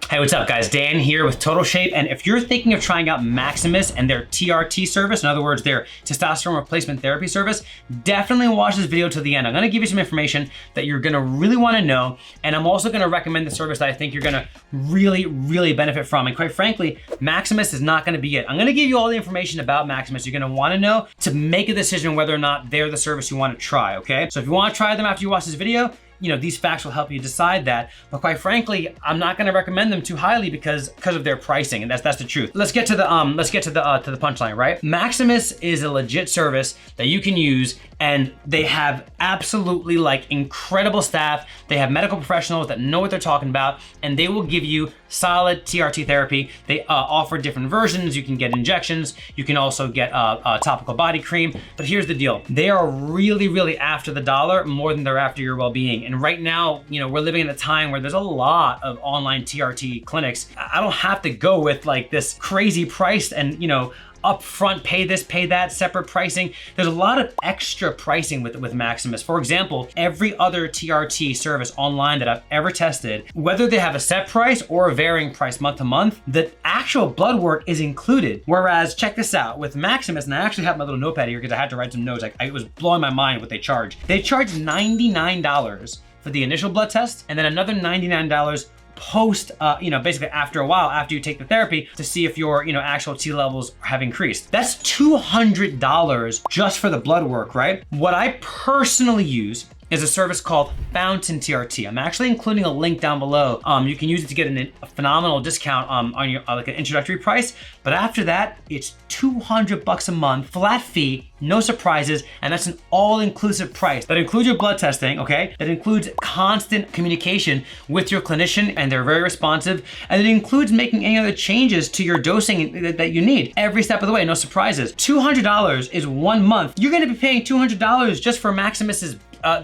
Hey, what's up guys? Dan here with Total Shape, and if you're thinking of trying out Maximus and their TRT service, in other words, their testosterone replacement therapy service, definitely watch this video to the end. I'm gonna give you some information that you're gonna really wanna know, and I'm also gonna recommend the service that I think you're gonna really benefit from. And quite frankly, Maximus is not gonna be it. I'm gonna give you all the information about Maximus you're gonna wanna know to make a decision whether or not they're the service you wanna try, okay? So if you wanna try them after you watch this video, you know, these facts will help you decide that. But quite frankly, I'm not gonna recommend them too highly because of their pricing, and that's the truth. Let's get to the punchline, right? Maximus is a legit service that you can use, and they have absolutely like incredible staff. They have medical professionals that know what they're talking about, and they will give you solid TRT therapy. They offer different versions. You can get injections. You can also get a topical body cream. But here's the deal. They are really after the dollar more than they're after your well-being. And right now, you know, we're living in a time where there's a lot of online TRT clinics. I don't have to go with like this crazy price and, you know, upfront, pay this, pay that, separate pricing. There's a lot of extra pricing with Maximus. For example, every other TRT service online that I've ever tested, whether they have a set price or a varying price month to month, the actual blood work is included. Whereas, check this out, with Maximus, and I actually have my little notepad here because I had to write some notes. It was blowing my mind what they charge. They charge $99 for the initial blood test, and then another $99 post, you know, basically after a while, after you take the therapy to see if your, you know, actual T levels have increased. That's $200 just for the blood work, right? What I personally use is a service called Fountain TRT. I'm actually including a link down below. You can use it to get a phenomenal discount on your like an introductory price. But after that, it's $200 a month, flat fee, no surprises, and that's an all-inclusive price. That includes your blood testing, okay? That includes constant communication with your clinician, and they're very responsive. And it includes making any other changes to your dosing that you need every step of the way, no surprises. $200 is 1 month. You're gonna be paying $200 just for Maximus's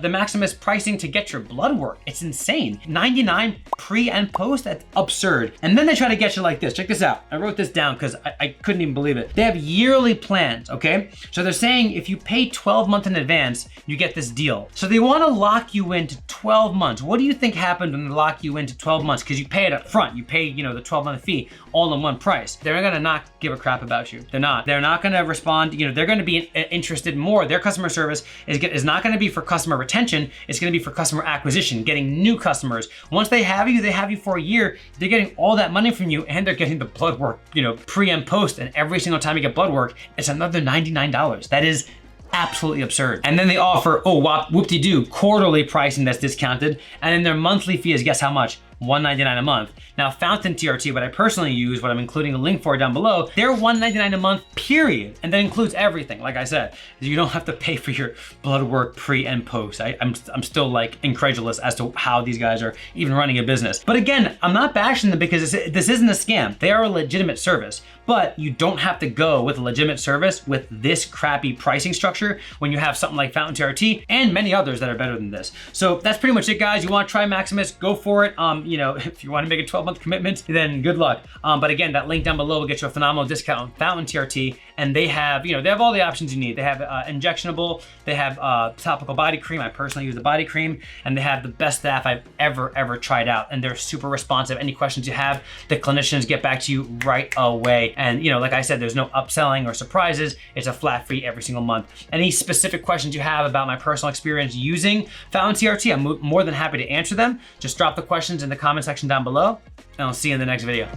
the Maximus pricing to get your blood work. It's insane. $99 pre and post, that's absurd. And then they try to get you like this. Check this out. I wrote this down because I couldn't even believe it. They have yearly plans, okay? So they're saying if you pay 12 months in advance, you get this deal. So they wanna lock you into 12 months. What do you think happened when they lock you into 12 months? Because you pay it up front. You pay, you know, the 12-month fee all in one price. They're gonna not give a crap about you. They're not. They're not gonna respond. You know, they're gonna be interested more. Their customer service is not gonna be for customer retention. It's gonna be for customer acquisition, getting new customers. Once they have you for a year. They're getting all that money from you, and they're getting the blood work, you know, pre and post. And every single time you get blood work, it's another $99. That is absolutely absurd. And then they offer, whoop-de-doo, quarterly pricing that's discounted. And then their monthly fee is, guess how much? $199 a month. Now, Fountain TRT, what I personally use, what I'm including a link for down below, they're $199 a month, period. And that includes everything. Like I said, you don't have to pay for your blood work pre and post. I'm still like incredulous as to how these guys are even running a business. But again, I'm not bashing them because this isn't a scam. They are a legitimate service, but you don't have to go with a legitimate service with this crappy pricing structure when you have something like Fountain TRT and many others that are better than this. So that's pretty much it, guys. You want to try Maximus, go for it. You know, if you want to make a 12-month commitment, then good luck. But again, that link down below will get you a phenomenal discount on Fountain TRT, and they have, you know, they have all the options you need. They have injectionable, they have topical body cream. I personally use the body cream, and they have the best staff I've ever tried out, and they're super responsive. Any questions you have, the clinicians get back to you right away. And you know, like I said, there's no upselling or surprises. It's a flat fee every single month. Any specific questions you have about my personal experience using Fountain TRT, I'm more than happy to answer them. Just drop the questions in the comment section down below, and I'll see you in the next video.